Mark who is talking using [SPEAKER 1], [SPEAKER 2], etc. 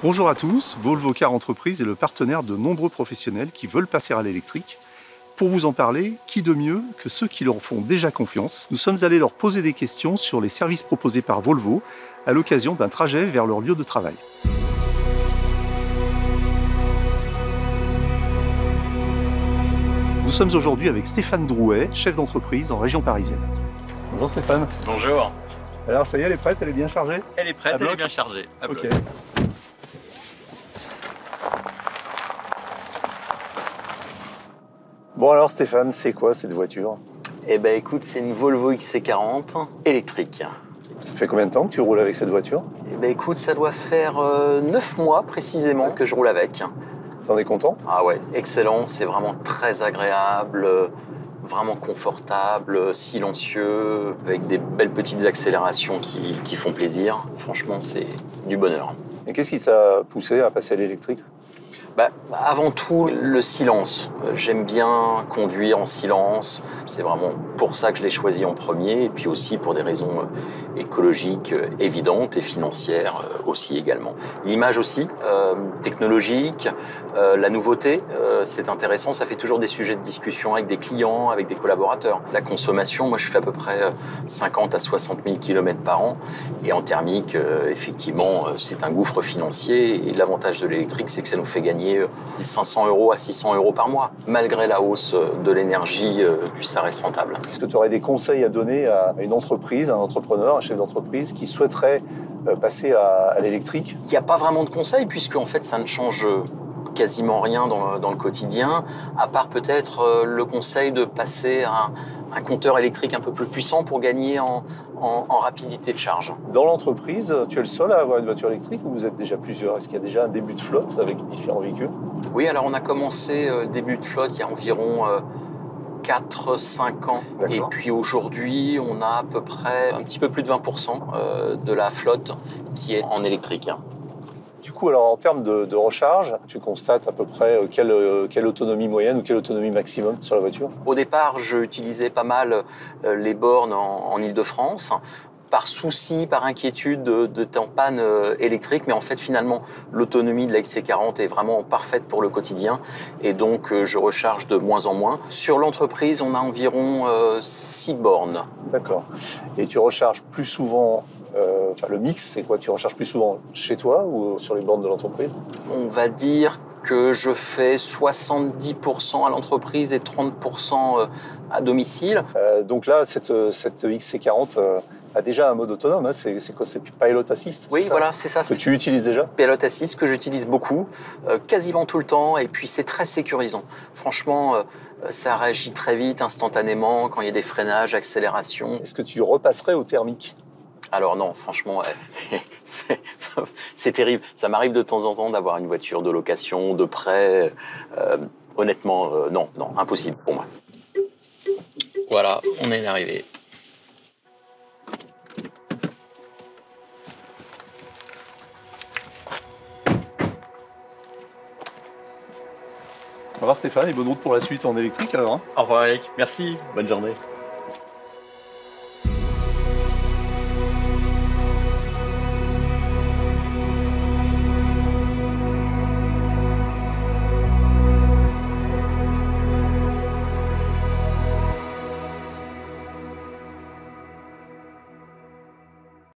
[SPEAKER 1] Bonjour à tous, Volvo Car Entreprise est le partenaire de nombreux professionnels qui veulent passer à l'électrique. Pour vous en parler, qui de mieux que ceux qui leur font déjà confiance? Nous sommes allés leur poser des questions sur les services proposés par Volvo à l'occasion d'un trajet vers leur lieu de travail. Nous sommes aujourd'hui avec Stéphane Drouet, chef d'entreprise en région parisienne. Bonjour Stéphane.
[SPEAKER 2] Bonjour.
[SPEAKER 1] Alors ça y est, elle est prête, elle est bien chargée?
[SPEAKER 2] Elle est prête, elle est bien chargée.
[SPEAKER 1] Ok. Bon alors Stéphane, c'est quoi cette voiture?
[SPEAKER 2] Eh ben écoute, c'est une Volvo XC40 électrique.
[SPEAKER 1] Ça fait combien de temps que tu roules avec cette voiture?
[SPEAKER 2] Eh ben écoute, ça doit faire 9 mois précisément que je roule avec.
[SPEAKER 1] T'en es content?
[SPEAKER 2] Ah ouais, excellent, c'est vraiment très agréable, vraiment confortable, silencieux, avec des belles petites accélérations qui font plaisir. Franchement, c'est du bonheur.
[SPEAKER 1] Et qu'est-ce qui t'a poussé à passer à l'électrique?
[SPEAKER 2] Avant tout, le silence. J'aime bien conduire en silence. C'est vraiment pour ça que je l'ai choisi en premier. Et puis aussi pour des raisons écologiques évidentes et financières aussi également. L'image aussi, technologique, la nouveauté, c'est intéressant. Ça fait toujours des sujets de discussion avec des clients, avec des collaborateurs. La consommation, moi je fais à peu près 50 à 60 000 km par an. Et en thermique, effectivement, c'est un gouffre financier. Et l'avantage de l'électrique, c'est que ça nous fait gagner 500 € à 600 € par mois. Malgré la hausse de l'énergie, ça reste rentable.
[SPEAKER 1] Est-ce que tu aurais des conseils à donner à une entreprise, un entrepreneur, un chef d'entreprise qui souhaiterait passer à l'électrique?
[SPEAKER 2] Il n'y a pas vraiment de conseils puisque en fait ça ne change quasiment rien dans le quotidien, à part peut-être le conseil de passer à un compteur électrique un peu plus puissant pour gagner en rapidité de charge.
[SPEAKER 1] Dans l'entreprise, tu es le seul à avoir une voiture électrique ou vous êtes déjà plusieurs? Est-ce qu'il y a déjà un début de flotte avec différents véhicules?
[SPEAKER 2] Oui, alors on a commencé début de flotte il y a environ 4-5 ans. Et puis aujourd'hui, on a à peu près un petit peu plus de 20% de la flotte qui est en électrique.
[SPEAKER 1] Du coup, alors en termes de recharge, tu constates à peu près quelle autonomie moyenne ou quelle autonomie maximum sur la voiture?
[SPEAKER 2] Au départ, je utilisais pas mal les bornes en Île-de-France, par souci, par inquiétude de en panne électrique. Mais en fait, finalement, l'autonomie de la XC40 est vraiment parfaite pour le quotidien. Et donc, je recharge de moins en moins. Sur l'entreprise, on a environ 6 bornes.
[SPEAKER 1] D'accord. Et tu recharges plus souvent... le mix, c'est quoi? Tu recharges plus souvent chez toi ou sur les bornes de l'entreprise?
[SPEAKER 2] On va dire que je fais 70% à l'entreprise et 30% à domicile.
[SPEAKER 1] Donc là, cette XC40 a déjà un mode autonome, hein. C'est quoi? C'est Pilot Assist?
[SPEAKER 2] Oui, voilà, c'est ça.
[SPEAKER 1] Que tu utilises déjà?
[SPEAKER 2] Pilot Assist que j'utilise beaucoup, quasiment tout le temps, et puis c'est très sécurisant. Franchement, ça réagit très vite, instantanément, quand il y a des freinages, accélérations.
[SPEAKER 1] Est-ce que tu repasserais au thermique?
[SPEAKER 2] Alors non, franchement, c'est terrible. Ça m'arrive de temps en temps d'avoir une voiture de location, de prêt. Honnêtement, non, impossible pour moi. Voilà, on est arrivé.
[SPEAKER 1] Au revoir Stéphane et bonne route pour la suite en électrique alors.
[SPEAKER 2] Au revoir Eric, merci, bonne journée.